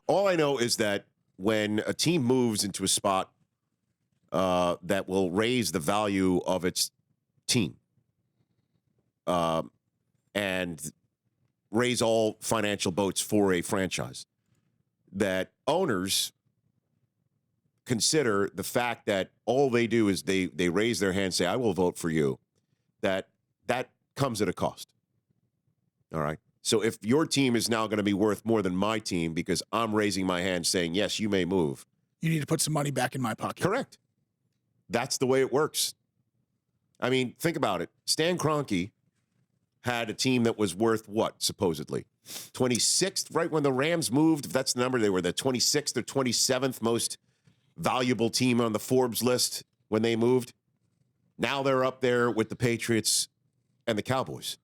All I know is that when a team moves into a spot that will raise the value of its team and raise all financial boats for a franchise, that owners consider the fact that all they do is they raise their hand, say, I will vote for you, that comes at a cost. All right? So if your team is now going to be worth more than my team because I'm raising my hand saying, yes, you may move. You need to put some money back in my pocket. Correct. That's the way it works. I mean, think about it. Stan Kroenke had a team that was worth what, supposedly? 26th, right when the Rams moved. If that's the number, they were the 26th or 27th most valuable team on the Forbes list when they moved. Now they're up there with the Patriots and the Cowboys.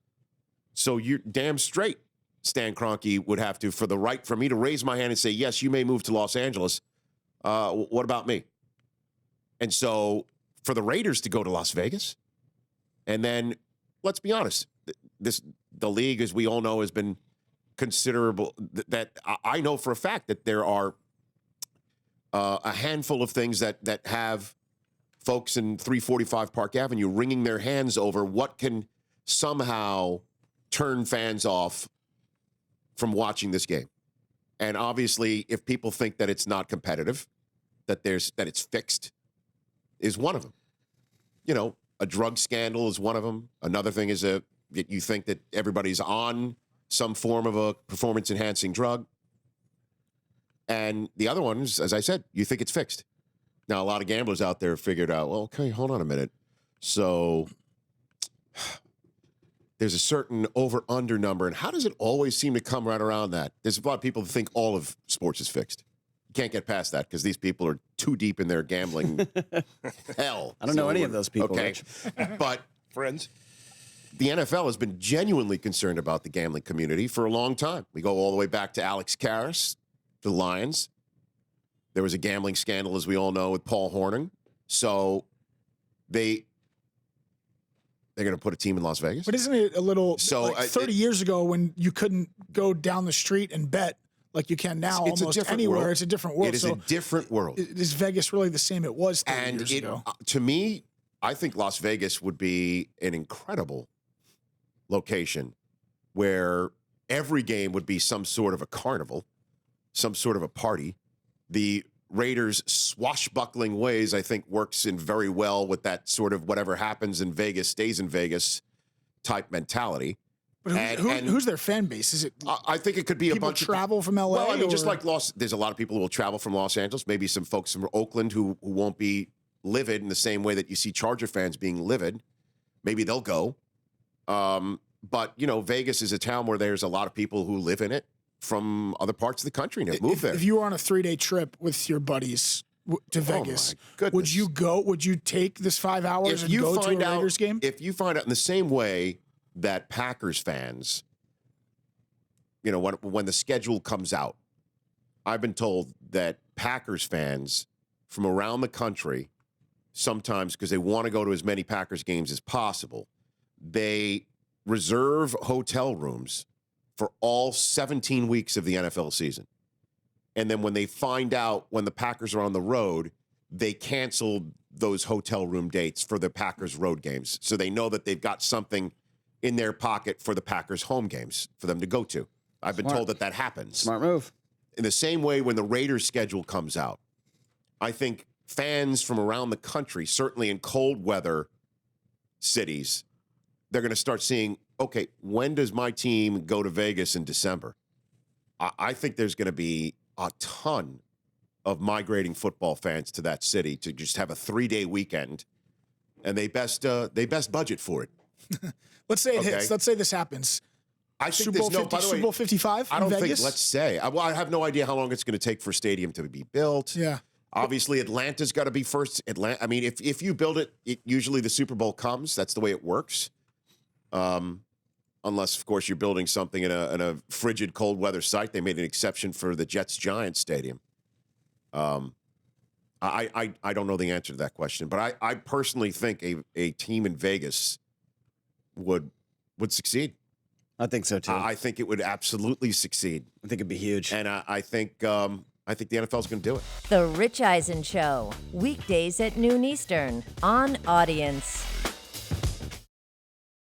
So you're damn straight, Stan Kroenke would have to, for me to raise my hand and say, yes, you may move to Los Angeles. What about me? And so for the Raiders to go to Las Vegas, and then let's be honest, the league, as we all know, has been considerable. That I know for a fact that there are a handful of things that have folks in 345 Park Avenue wringing their hands over what can somehow turn fans off from watching this game. And obviously, if people think that it's not competitive, that it's fixed, is one of them. You know, a drug scandal is one of them. Another thing is that you think that everybody's on some form of a performance-enhancing drug. And the other ones, as I said, you think it's fixed. Now, a lot of gamblers out there figured out, well, okay, hold on a minute. So there's a certain over-under number, and how does it always seem to come right around that? There's a lot of people that think all of sports is fixed. You can't get past that because these people are too deep in their gambling hell. I don't know any of those people. Okay, but friends, the NFL has been genuinely concerned about the gambling community for a long time. We go all the way back to Alex Karras, the Lions. There was a gambling scandal, as we all know, with Paul Hornung. So they're going to put a team in Las Vegas. But isn't it a little 30 years ago when you couldn't go down the street and bet like you can now almost anywhere? World. It's a different world. It is a different world. Is Vegas really the same it was 30 years ago? To me, I think Las Vegas would be an incredible location where every game would be some sort of a carnival, some sort of a party. The Raiders' swashbuckling ways, I think, works in very well with that sort of whatever happens in Vegas stays in Vegas type mentality. But who's their fan base? Is it? I think it could be a bunch of people travel from LA. Well, I mean, just like there's a lot of people who will travel from Los Angeles. Maybe some folks from Oakland who won't be livid in the same way that you see Charger fans being livid. Maybe they'll go. But you know, Vegas is a town where there's a lot of people who live in it from other parts of the country and have moved there. If you were on a 3-day trip with your buddies to Vegas, would you go? Would you take this 5 hours and go to a Raiders game? If you find out in the same way that Packers fans, you know, when the schedule comes out, I've been told that Packers fans from around the country, sometimes because they want to go to as many Packers games as possible, they reserve hotel rooms for all 17 weeks of the NFL season. And then when they find out when the Packers are on the road, they cancel those hotel room dates for the Packers road games. So they know that they've got something in their pocket for the Packers home games for them to go to. I've been told that happens. Smart move. In the same way, when the Raiders schedule comes out, I think fans from around the country, certainly in cold weather cities, they're going to start seeing, okay, when does my team go to Vegas in December? I think there's going to be a ton of migrating football fans to that city to just have a 3-day weekend, and they best budget for it. Let's say it hits. Let's say this happens. I think Super Bowl 50, Super Bowl 55 I don't in Vegas? think, let's say. I have no idea how long it's going to take for a stadium to be built. Yeah. Obviously, Atlanta's got to be first. I mean, if you build it, usually the Super Bowl comes. That's the way it works. Unless, of course, you're building something in a frigid, cold weather site. They made an exception for the Jets-Giants stadium. I don't know the answer to that question, but I personally think a team in Vegas would succeed. I think so too. I think it would absolutely succeed. I think it'd be huge. And I think the NFL is going to do it. The Rich Eisen Show, weekdays at noon Eastern on Audience.